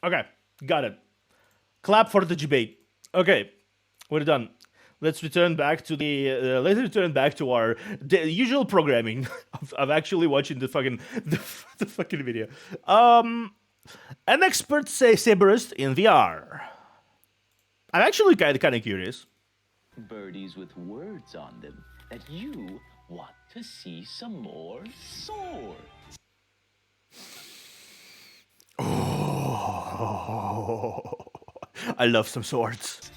Okay, got it. Clap for the debate. Okay, we're done. Let's return back to our usual programming of actually watching the fucking the fucking video. An expert say Saberist in VR. I'm actually kind of curious. Birdies with words on them that you want to see some more swords. Oh, I love some swords.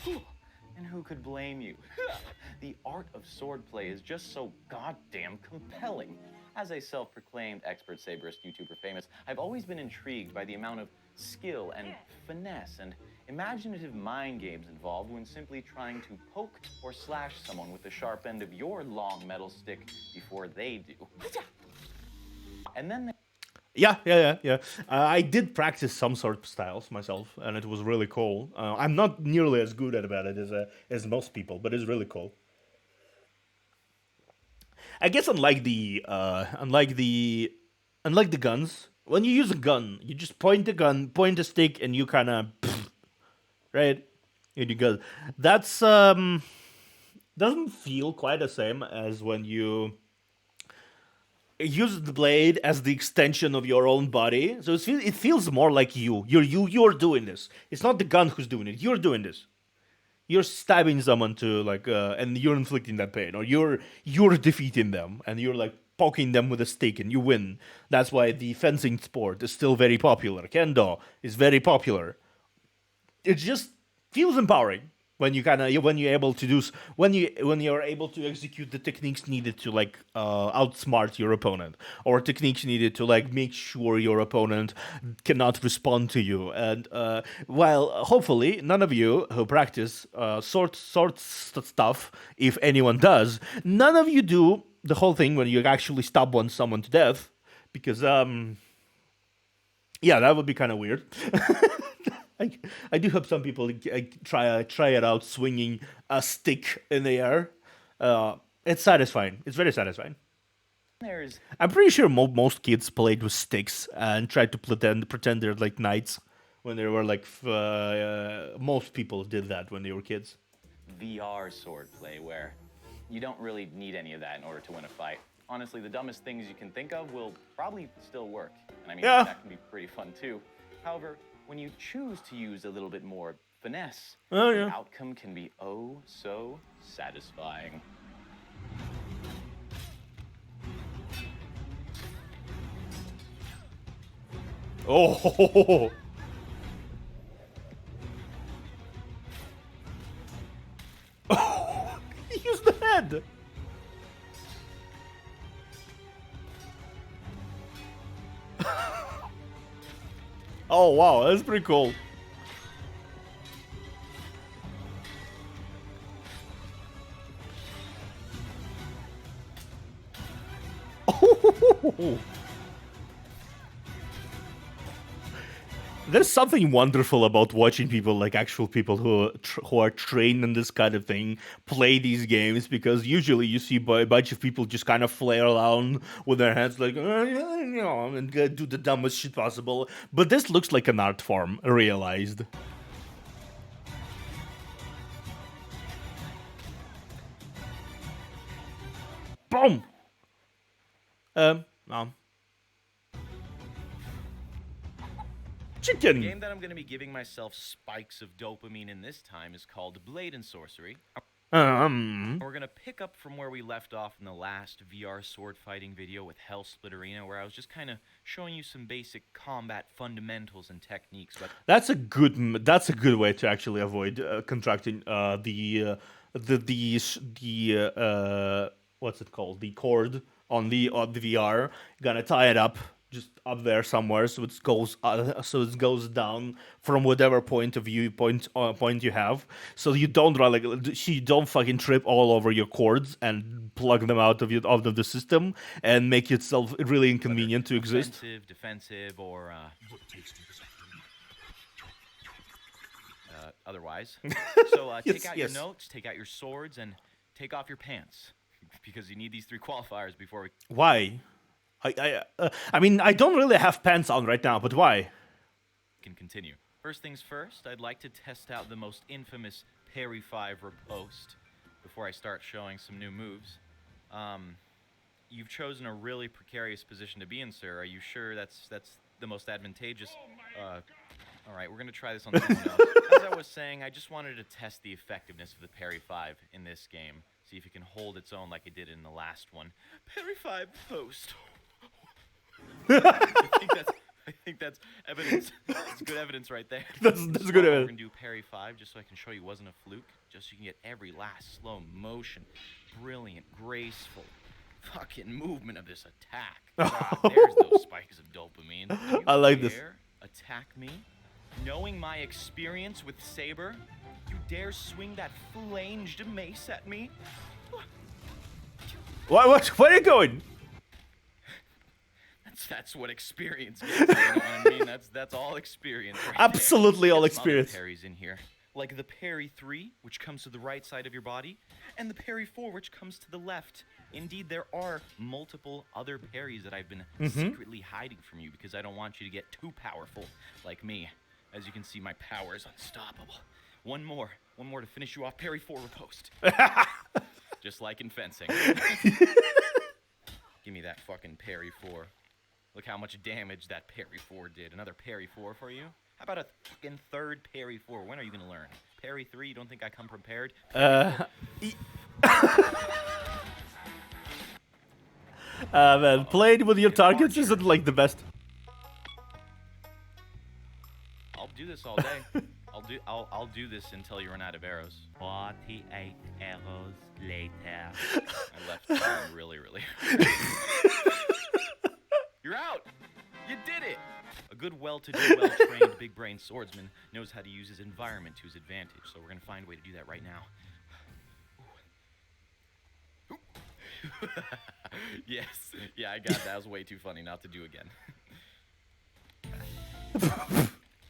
And who could blame you? The art of swordplay is just so goddamn compelling. As a self-proclaimed expert Saberist YouTuber famous, I've always been intrigued by the amount of skill and finesse and imaginative mind games involved when simply trying to poke or slash someone with the sharp end of your long metal stick before they do. And then Yeah. I did practice some sort of styles myself, and it was really cool. I'm not nearly as good at it as most people, but it's really cool. I guess unlike the guns, when you use a gun, you just point the stick, and you kind of right, and you go. That's doesn't feel quite the same as when you use the blade as the extension of your own body. So it feels more like you. You're doing this. It's not the gun who's doing it. You're doing this. You're stabbing someone to and you're inflicting that pain, or you're defeating them, and you're like poking them with a stick, and you win. That's why the fencing sport is still very popular. Kendo is very popular. It just feels empowering when you're able to when you're able to execute the techniques needed to outsmart your opponent, or techniques needed to make sure your opponent cannot respond to you. And while hopefully none of you who practice stuff, if anyone does, none of you do the whole thing when you actually stab someone to death, because yeah, that would be kind of weird. I do hope some people try it out swinging a stick in the air. It's satisfying. It's very satisfying. there's I'm pretty sure most kids played with sticks and tried to pretend they're like knights when they were most people did that when they were kids. VR swordplay where you don't really need any of that in order to win a fight. Honestly, the dumbest things you can think of will probably still work. And I mean, Yeah. that can be pretty fun too. However, when you choose to use a little bit more finesse, Oh, the yeah. outcome can be oh so satisfying. Oh. Use the head. Oh wow, that's pretty cool. Oh. There's something wonderful about watching people, like actual people who are trained in this kind of thing, play these games, because usually you see a bunch of people just kind of flail around with their hands like, and do the dumbest shit possible. But this looks like an art form, realized. Boom. Um. The Chicken. game that I'm going to be giving myself spikes of dopamine in this time is called Blade and Sorcery. We're going to pick up from where we left off in the last VR sword fighting video with Hell Split Arena, where I was just kind of showing you some basic combat fundamentals and techniques. But That's a good way to actually avoid contracting what's it called, the cord on the VR. Gonna tie it up just up there somewhere, so it goes down from whatever point you have, so you don't you don't fucking trip all over your cords and plug them out of the system and make yourself really inconvenient to exist. defensive, or otherwise. So take out your notes, take out your swords, and take off your pants, because you need these 3 qualifiers before we Why? I mean, I don't really have pants on right now, but why? can continue. First things first, I'd like to test out the most infamous parry 5 riposte before I start showing some new moves. You've chosen a really precarious position to be in, sir. Are you sure that's the most advantageous? All right, we're gonna try this on someone else. As I was saying, I just wanted to test the effectiveness of the parry 5 in this game. See if it can hold its own like it did in the last one. Parry 5 post. I think that's evidence. That's good evidence right there. That's good We're evidence. gonna do parry 5 just so I can show you it wasn't a fluke. Just so you can get every last slow motion, brilliant, graceful, fucking movement of this attack. God, there's those spikes of dopamine. You I like this. dare attack me, knowing my experience with Saber. You dare swing that flanged mace at me? What? Where are you going? That's what experience gets. You know what I mean? That's all experience. Right Absolutely there. all There's some other experience. parries in here, like the parry 3, which comes to the right side of your body, and the parry 4, which comes to the left. Indeed, there are multiple other parries that I've been secretly hiding from you because I don't want you to get too powerful like me. As you can see, my power is unstoppable. One more to finish you off. Parry 4 riposte. Just like in fencing. Give me that fucking parry 4. Look how much damage that parry 4 did. Another parry 4 for you? How about a fucking third parry 4? When are you gonna learn? Parry 3, you don't think I come prepared? Man, playing with your targets isn't like the best. I'll do this all day. I'll do this until you run out of arrows. 48 arrows later. I left really. You're out! You did it! A good, well-to-do, well-trained, big-brain swordsman knows how to use his environment to his advantage, so we're gonna find a way to do that right now. Yes, yeah, I got that. That was way too funny not to do again.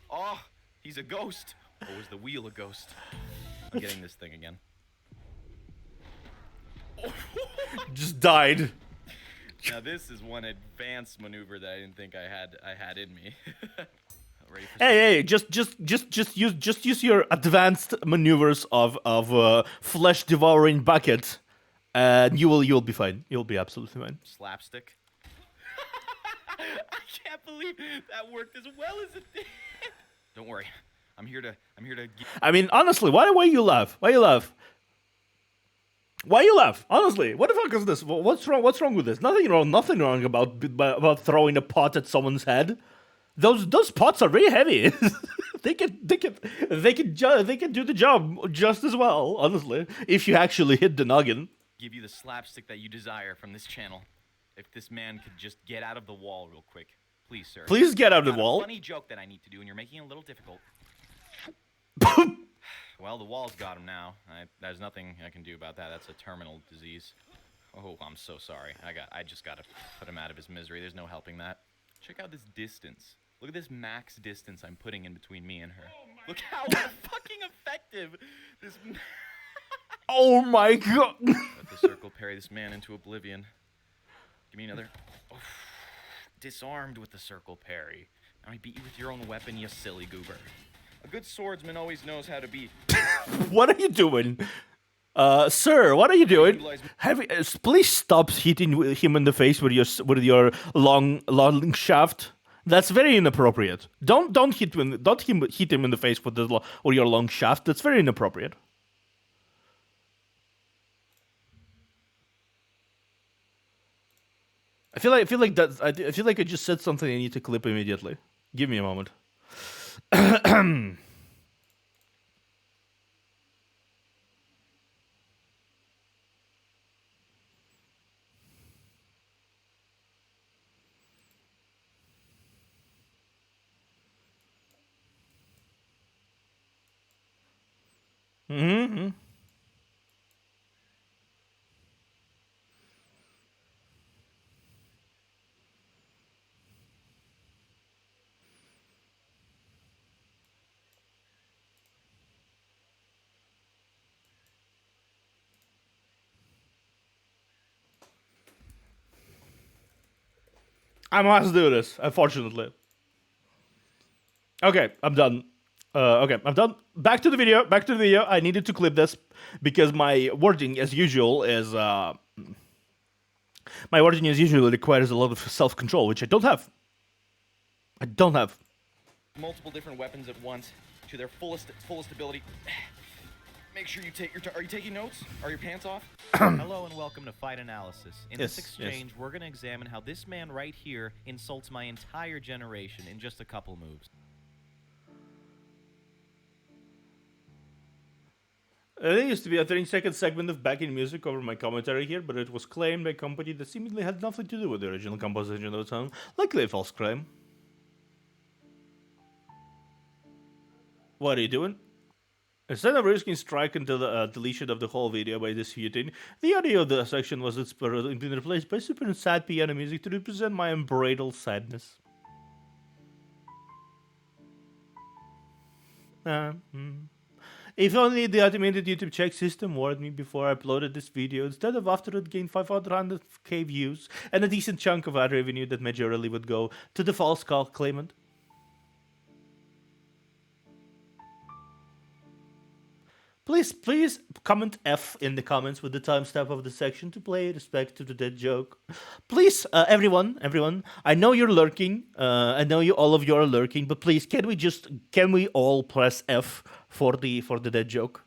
Oh, he's a ghost! Or was the wheel a ghost? I'm getting this thing again. Just died. Now this is one advanced maneuver that I didn't think I had in me. Ready for Hey, just use your advanced maneuvers of flesh devouring bucket, and you'll be fine. You'll be absolutely fine. slapstick? I can't believe that worked as well as it did. Don't worry, I'm here to. I mean, honestly, why you laugh? Why you laugh? Why you laugh? Honestly, what the fuck is this? What's wrong? What's wrong with this? Nothing wrong about throwing a pot at someone's head. Those pots are very heavy. they can do the job just as well. Honestly, if you actually hit the noggin. give you the slapstick that you desire from this channel. If this man could just get out of the wall real quick, please, sir. Please get out of the Got a wall. funny joke that I need to do, and you're making it a little difficult. Well, the wall's got him now. There's nothing I can do about that. That's a terminal disease. Oh, I'm so sorry. I just gotta put him out of his misery. There's no helping that. Check out this distance. Look at this max distance I'm putting in between me and her. Look how fucking effective this. Oh my god. Let the circle parry this man into oblivion. Give me another. Oh, disarmed with the circle parry. Now I beat you with your own weapon, you silly goober. A good swordsman always knows how to be. What are you doing? Sir, what are you doing? Please stop hitting him in the face with your long shaft. That's very inappropriate. Don't hit him in the face with your long shaft. That's very inappropriate. I feel like I just said something I need to clip immediately. Give me a moment. Mm-hmm. I must do this, unfortunately. Okay, I'm done. Okay, I'm done. Back to the video. Back to the video. I needed to clip this because my wording, as usual, is my wording as usual requires a lot of self-control, which I don't have. I don't have. Multiple different weapons at once to their fullest ability. Make sure you take your. Are you taking notes? Are your pants off? Hello and welcome to Fight Analysis. In Yes, this exchange, we're going to examine how this man right here insults my entire generation in just a couple moves. There used to be a 30-second segment of backing music over my commentary here, but it was claimed by a company that seemingly had nothing to do with the original composition of the song. Likely a false claim. What are you doing? Instead of risking strike until the deletion of the whole video by disputing, the audio of the section was been replaced by super sad piano music to represent my unbridled sadness. If only the automated YouTube check system warned me before I uploaded this video, instead of after it gained 500k views and a decent chunk of ad revenue that majorly would go to the false call claimant. Please comment F in the comments with the timestamp of the section to pay respect to the dead joke. Please, everyone, I know you're lurking. I know all of you are lurking, but please, can we all press F for the dead joke?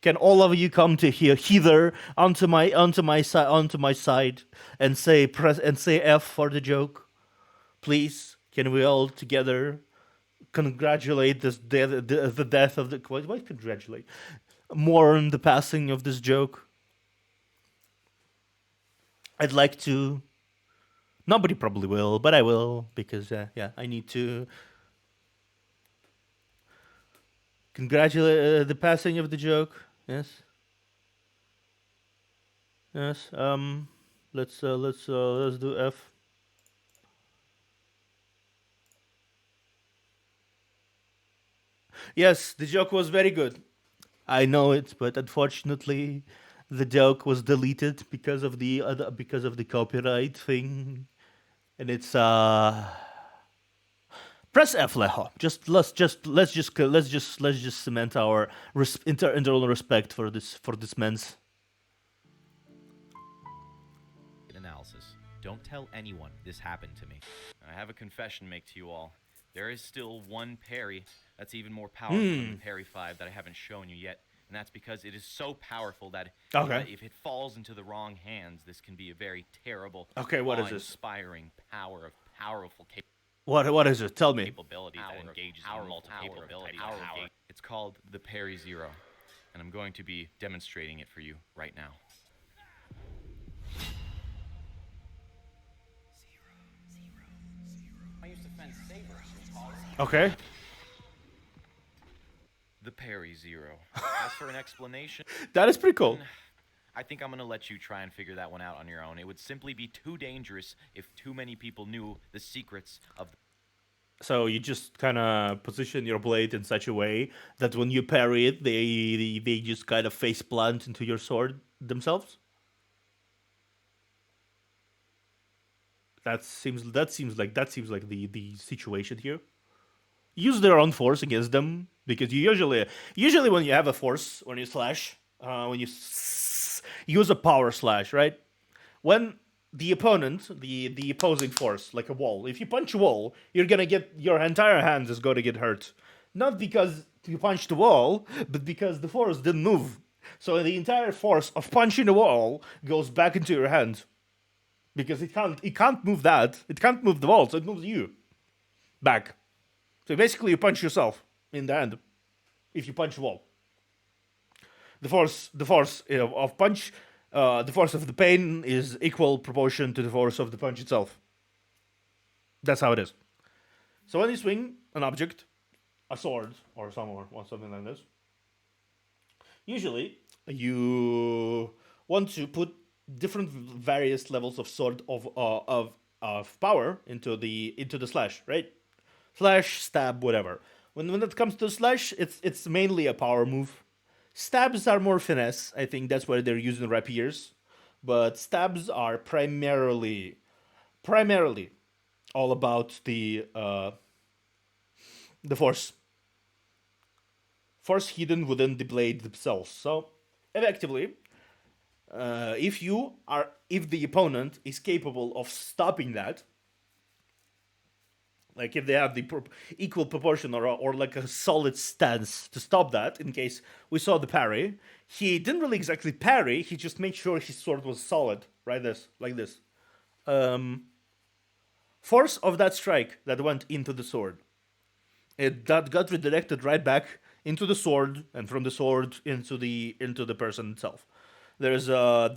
Can all of you come to here, hither onto my side, and say F for the joke? Please, can we all together congratulate the death of the. Why congratulate? Mourn the passing of this joke. I'd like to. Nobody probably will, but I will because I need to congratulate the passing of the joke. Yes. Yes. Let's do F. Yes, the joke was very good. I know it, but unfortunately, the joke was deleted because of the copyright thing, and it's press F, Leho. Let's just cement our internal respect for this man's. Analysis. Don't tell anyone this happened to me. I have a confession to make to you all. There is still one parry that's even more powerful than the parry 5 that I haven't shown you yet, and that's because it is so powerful that if it falls into the wrong hands, this can be a very terrible, What is this? inspiring power of powerful What is it? Tell me. capabilities that engages in multiple capabilities. It's called the Parry Zero, and I'm going to be demonstrating it for you right now. I used to fence Saberist. Okay. The Parry Zero. As for an explanation, That is pretty cool. I think I'm going to let you try and figure that one out on your own. It would simply be too dangerous if too many people knew the secrets of So you just kind of position your blade in such a way that when you parry it, they just kind of face plant into your sword themselves. That seems like the situation here. Use their own force against them because you usually when you have a force, when you slash, when you use a power slash, right? When the opponent, the opposing force, like a wall, if you punch a wall, you're gonna get your entire hand is going to get hurt, not because you punched the wall, but because the force didn't move. So the entire force of punching the wall goes back into your hand because it can't move that, it can't move the wall, so it moves you back. So basically, you punch yourself in the hand if you punch the wall. The force of punch, the force of the pain is equal proportion to the force of the punch itself. That's how it is. So when you swing an object, a sword or something like this, usually you want to put different various levels of sword of power into the slash, right? Slash, stab, whatever. When it comes to slash, it's mainly a power move. Stabs are more finesse. I think that's why they're using rapiers. But stabs are primarily all about the force. force hidden within the blade themselves. So, effectively, if the opponent is capable of stopping that, like if they have the equal proportion or like a solid stance to stop that, in case we saw the parry, he didn't really exactly parry, he just made sure his sword was solid, right? Like this. Force of that strike that went into the sword, that got redirected right back into the sword, and from the sword into the person itself. There's a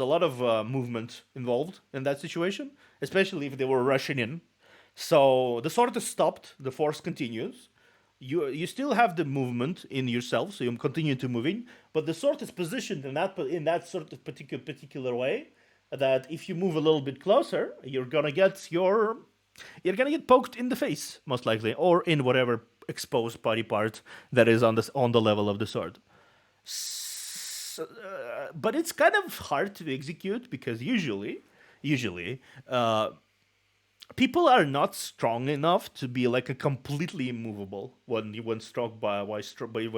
lot of movement involved in that situation, especially if they were rushing in. So the sword is stopped, the force continues. You still have the movement in yourself, so you continue to moving, but the sword is positioned in that sort of particular way that if you move a little bit closer, you're gonna get poked in the face, most likely, or in whatever exposed body part that is on the level of the sword. But it's kind of hard to execute because usually, people are not strong enough to be like a completely immovable when struck by one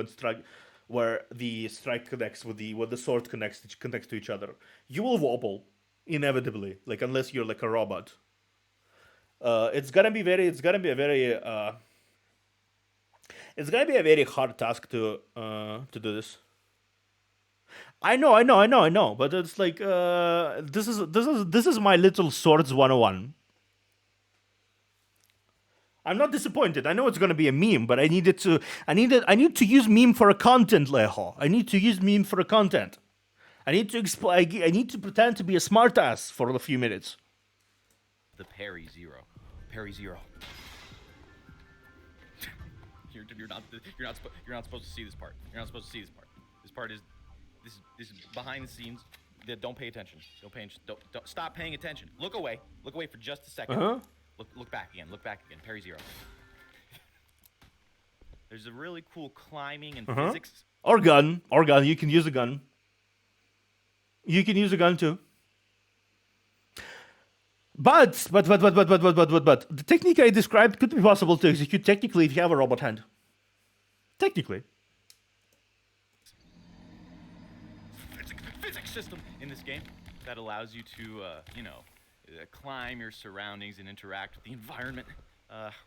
strike, where the strike connects with the sword connects to each other. You will wobble inevitably, like unless you're like a robot. It's gonna be a very hard task to do this. I know, but it's like this is my little swords 101. I'm not disappointed. I know it's gonna be a meme, but I need to use meme for a content, Leho. I need to use meme for a content. I need to pretend to be a smartass for a few minutes. The parry zero. Parry zero. You're not supposed to see this part. You're not supposed to see this part. This part is behind the scenes. Don't pay attention. Don't stop paying attention. Look away. Look away for just a second. Look back again. Look back again. Parry zero. There's a really cool climbing and physics. Or gun. You can use a gun. You can use a gun too. But the technique I described could be possible to execute technically if you have a robot hand. Technically. Physics system in this game that allows you to, climb your surroundings and interact with the environment.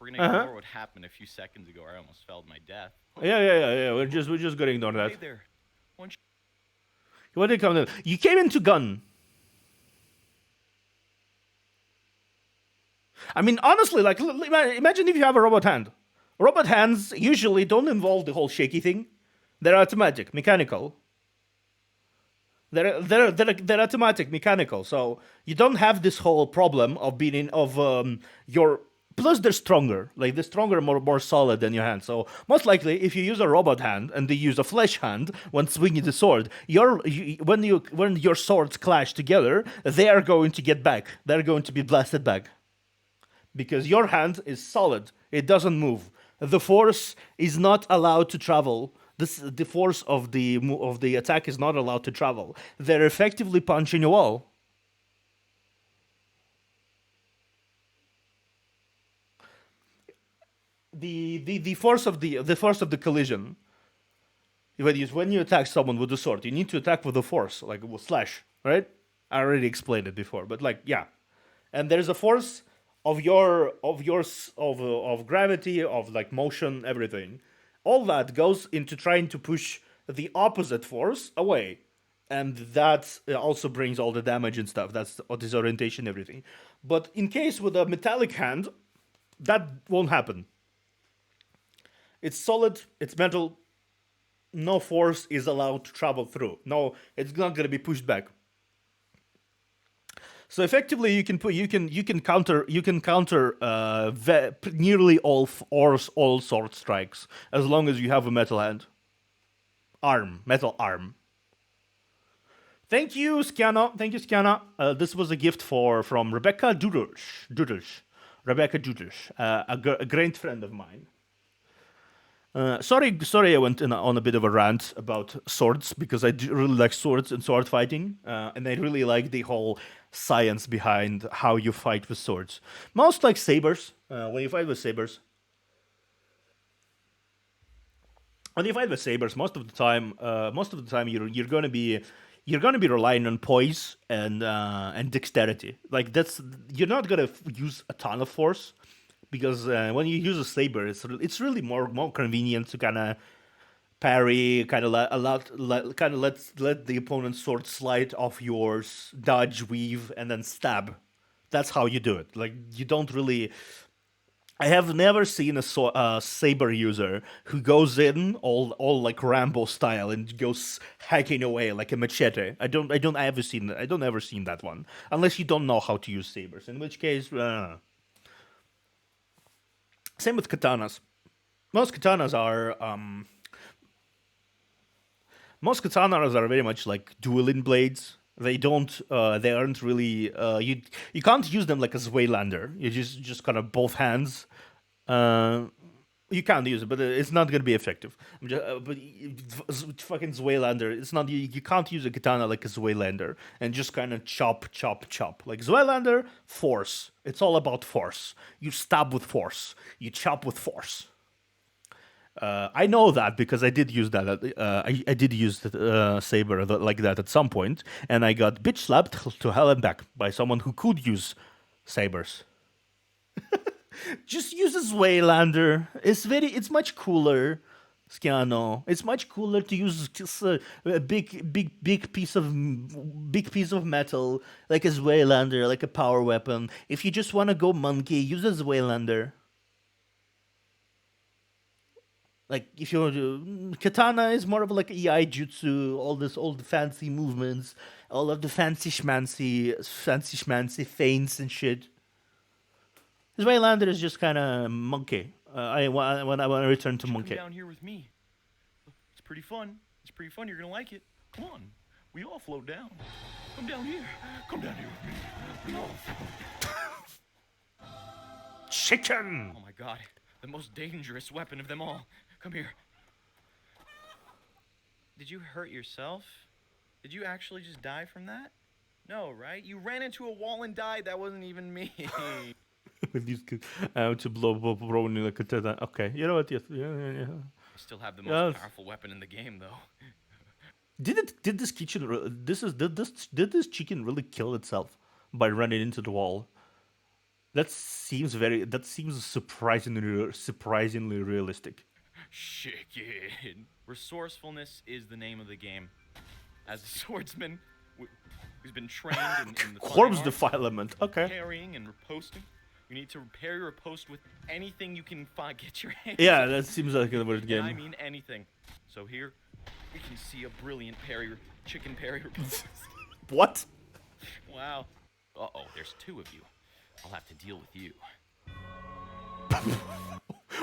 We're gonna ignore what happened a few seconds ago. I almost fell to my death. Yeah. We're just gonna ignore that. Hey there. What did come in? You came into gun. I mean, honestly, like, imagine if you have a robot hand. Robot hands usually don't involve the whole shaky thing. They're automatic, mechanical. They're automatic, mechanical. So you don't have this whole problem of your. Plus, they're stronger. Like, they're stronger, more solid than your hand. So most likely, if you use a robot hand and they use a flesh hand when swinging the sword, when your swords clash together, they are going to get back. They're going to be blasted back. Because your hand is solid. It doesn't move. The force is not allowed to travel. The force of the attack is not allowed to travel. They're effectively punching a wall. The force of the collision. When you attack someone with the sword, you need to attack with the force, like with slash, right? I already explained it before, but like, yeah. And there's a force of gravity, of like motion, everything. All that goes into trying to push the opposite force away. And that also brings all the damage and stuff. That's disorientation, everything. But in case with a metallic hand, that won't happen. It's solid, it's metal. No force is allowed to travel through. No, it's not going to be pushed back. So effectively, you can counter nearly all sword strikes as long as you have a metal hand, metal arm. Thank you, Skiana. This was a gift from Rebecca Dudush, a great friend of mine. Sorry, I went on a bit of a rant about swords because I do really like swords and sword fighting, and I really like the whole science behind how you fight with swords. Most like sabers. When you fight with sabers, when you fight with sabers, most of the time you're gonna be relying on poise and dexterity. Like that's you're not gonna use a ton of force because when you use a saber, it's really more convenient to kind of parry, kind of kind of let the opponent's sword slide off yours, dodge, weave, and then stab. That's how you do it. Like you don't really. I have never seen a saber user who goes in all like Rambo style and goes hacking away like a machete. I don't ever seen that one unless you don't know how to use sabers. In which case, same with katanas. Most katanas are most katanas are very much like dueling blades. They aren't really. You can't use them like a Zweilander. You just kind of both hands. Uh, you can use it, but it's not gonna be effective. Fucking Zweilander, it's not. You can't use a katana like a Zweilander and just kind of chop, chop, chop. Like Zweilander, force. It's all about force. You stab with force. You chop with force. I know that because I did use that. I did use the saber like that at some point, and I got bitch slapped to hell and back by someone who could use sabers. Just use a Zweilander. It's much cooler, Sciano. It's much cooler to use just a big piece of metal like a Zweilander, like a power weapon. If you just want to go monkey, use a Zweilander. Like if you katana is more of like EI jutsu, all the fancy movements, all of the fancy schmancy feints and shit. Zweilander is just kind of monkey. When I return to monkey. Come down here with me. It's pretty fun. It's pretty fun. You're gonna like it. Come on. We all float down. Come down here. Come down here with me. We all float. Chicken. Oh my god. The most dangerous weapon of them all. Come here. Did you hurt yourself? Did you actually just die from that? No, right? You ran into a wall and died. That wasn't even me. With these to blow in like a katana. Okay, you know what? Yes, yeah. I still have the most powerful weapon in the game, though. Did this did this chicken really kill itself by running into the wall? That seems surprisingly realistic. Chicken. Resourcefulness is the name of the game. As a swordsman who's been trained in the corpse defilement. Okay. Parrying and riposting. You need to parry or riposte with anything you can get your hands. Yeah, that seems like a weird game. And I mean anything. So here we can see a brilliant chicken parry riposte. What? Wow. Uh-oh, there's two of you. I'll have to deal with you.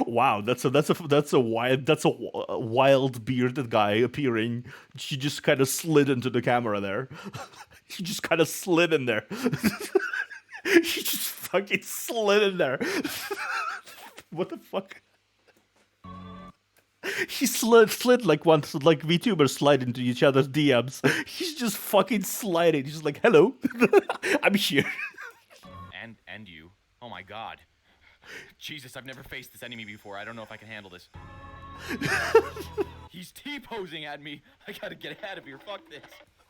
Wow, that's a wild bearded guy appearing. She just kind of slid into the camera there. She just kind of slid in there. She just fucking slid in there. What the fuck? He slid like once, like VTubers slide into each other's DMs. He's just fucking sliding. He's just like, hello, I'm here. And you. Oh my god. Jesus, I've never faced this enemy before. I don't know if I can handle this. He's T-posing at me. I gotta get out of here. Fuck this.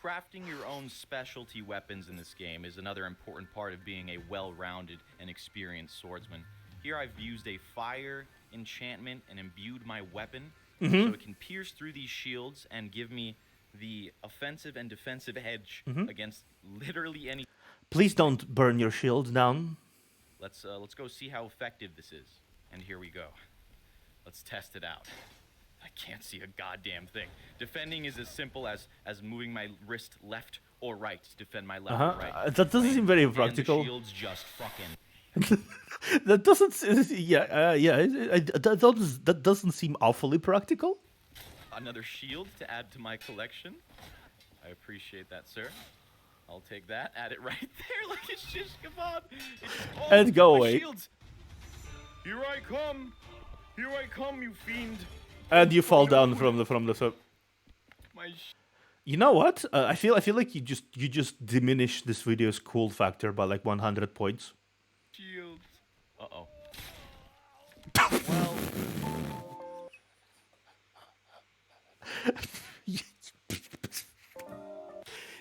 Crafting your own specialty weapons in this game is another important part of being a well-rounded and experienced swordsman. Here I've used a fire enchantment and imbued my weapon so it can pierce through these shields and give me the offensive and defensive edge against literally any... Please don't burn your shields down. Let's go see how effective this is. And here we go. Let's test it out. I can't see a goddamn thing. Defending is as simple as moving my wrist left or right to defend my left or right. That doesn't seem very practical. And the shield's just fucking... That doesn't... That doesn't seem awfully practical. Another shield to add to my collection. I appreciate that, sir. I'll take that, add it right there like it's just kebab. And go away. Shields. Here I come, you fiend. And you fall down from the. You know what? I feel like you just diminish this video's cool factor by like 100 points. Shields. Uh-oh.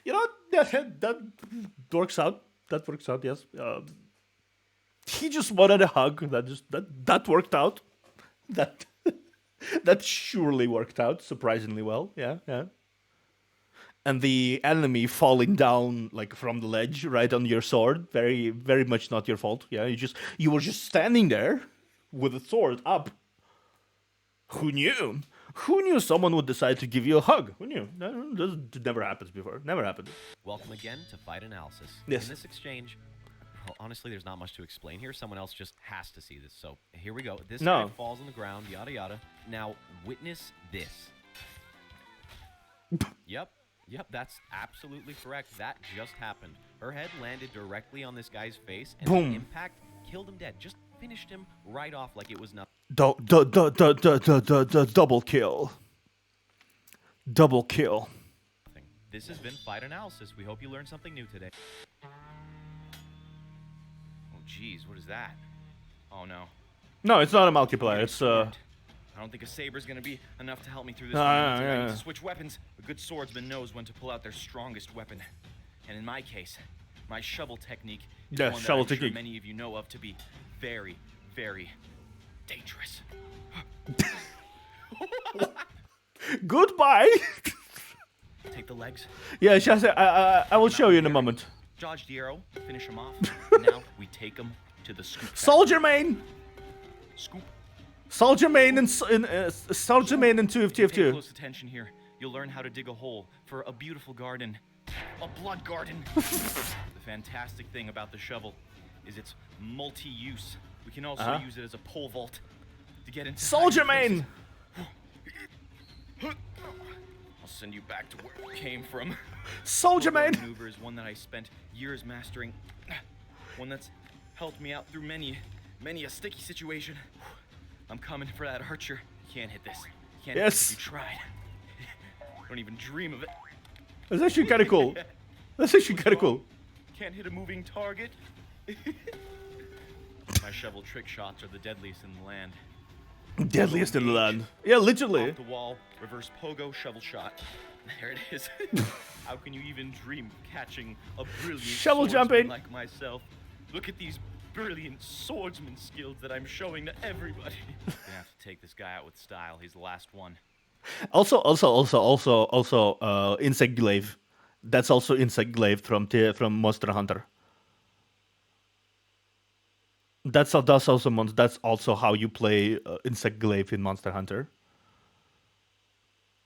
You know, that works out. That works out. Yes. He just wanted a hug. That worked out. That that surely worked out surprisingly well. Yeah, yeah. And the enemy falling down like from the ledge right on your sword, very much not your fault. Yeah, you were just standing there with a sword up. Who knew? Who knew someone would decide to give you a hug? Who knew? This never happens before. Never happened. Welcome again to Fight Analysis. Yes. In this exchange, well, honestly, there's not much to explain here. Someone else just has to see this. So here we go. This guy falls on the ground, yada yada. Now witness this. Yep, that's absolutely correct. That just happened. Her head landed directly on this guy's face, and Boom. the impact killed him dead. Just finished him right off like it was nothing. Double kill. Double kill. This has been Fight Analysis. We hope you learned something new today. Oh, jeez, what is that? Oh, no. No, it's not a multiplayer. It's I don't think a saber's gonna be enough to help me through this. No, moment. no, I need no. to switch weapons. A good swordsman knows when to pull out their strongest weapon. And in my case, my shovel technique is Yeah, one shovel that I'm technique. sure many of you know of to be very, very dangerous. goodbye. Take the legs. Yeah, I will show you in a moment. Dodge the arrow. Finish him off. Now we take him to the scoop. Soldier main. Scoop. Soldier main and Soldier main and 2 of Pay TF2. close attention here. You'll learn how to dig a hole for a beautiful garden. A blood garden. The fantastic thing about the shovel is it's multi-use. We can also use it as a pole vault to get into Soldier hiding main. places. I'll send you back to where you came from. Soldier Pole main. vault maneuver is one that I spent years mastering. One that's helped me out through many a sticky situation. I'm coming for that archer. You can't hit this. You can't hit Yes. this if you tried. Don't even dream of it. That's actually kind of cool. That's actually kind of cool. Can't hit a moving target. My shovel trick shots are the deadliest in the land. Deadliest in the land. Yeah, literally. Off the wall, reverse pogo, shovel shot. There it is. How can you even dream of catching a brilliant Shovel swordsman jumping. like myself? Look at these brilliant swordsman skills that I'm showing to everybody. Gonna have to take this guy out with style. He's the last one. Also, Insect Glaive. That's also Insect Glaive from Monster Hunter. That's also how you play Insect Glaive in Monster Hunter.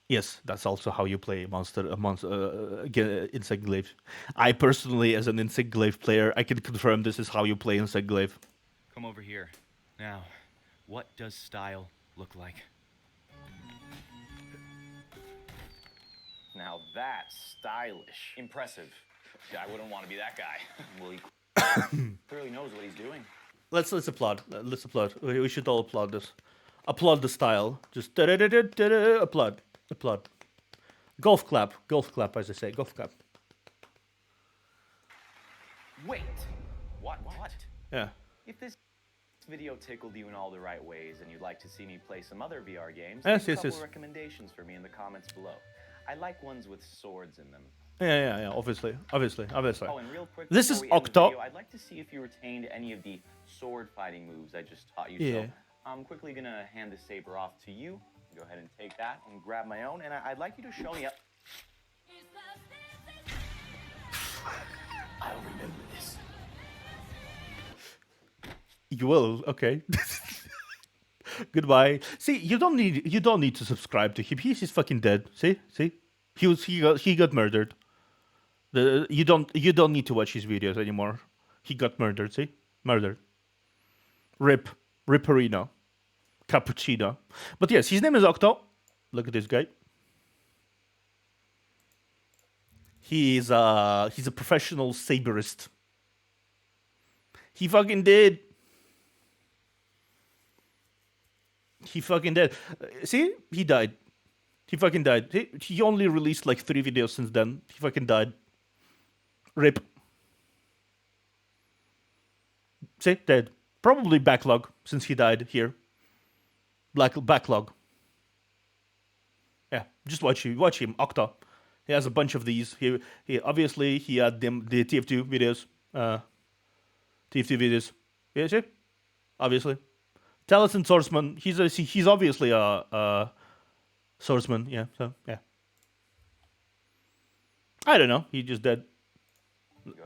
Yes, that's also how you play Insect Glaive. I personally, as an Insect Glaive player, I can confirm this is how you play Insect Glaive. Come over here. Now, what does style look like? Now that's stylish. Impressive. Yeah, I wouldn't want to be that guy. Well, he clearly knows what he's doing. Let's applaud. Let's applaud. We should all applaud this. Applaud the style. Just applaud. Applaud. Golf clap. Golf clap, as I say. Golf clap. Wait. What? Yeah. If this video tickled you in all the right ways and you'd like to see me play some other VR games, Yes, leave a yes, couple yes. recommendations for me in the comments below. I like ones with swords in them. Yeah. Obviously. Oh, and real quick, This before is we end the Octo. video, I'd like to see if you retained any of the sword fighting moves I just taught you. Yeah. So I'm quickly gonna hand the saber off to you. Go ahead and take that and grab my own, and I'd like you to show me up. I'll remember this. You will. Okay. Goodbye. See, you don't need to subscribe to him. He's fucking dead. See. He got murdered. You don't need to watch his videos anymore. He got murdered. See, murdered. Ripperino. Cappuccino. But yes, his name is Octo. Look at this guy. He's a professional saberist. He fucking did. See? He died. He fucking died. He only released like 3 videos since then. He fucking died. Rip. See? Dead. Probably backlog since he died here. Backlog. Yeah, Just watch him. Octa. He has a bunch of these. He obviously he had the TF2 videos. TF2 videos. Yeah, see? Obviously. Taliesin Swordsman. He's obviously a swordsman. Yeah. So yeah. I don't know. He just dead.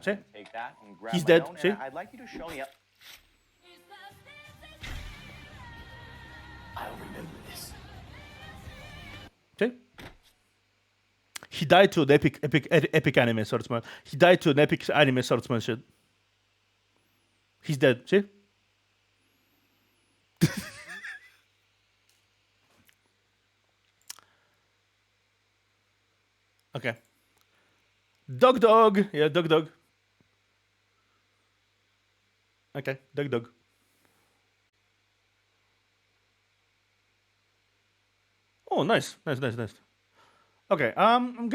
See? Take that and grab He's my dead. own, See? and I'd like you to show me up. I'll remember this. See? He died to an epic anime swordsman. He died to an epic anime swordsman shit. He's dead. See? Okay. Dog. Yeah, dog. Okay, dog. Oh, nice. Okay, I'm gonna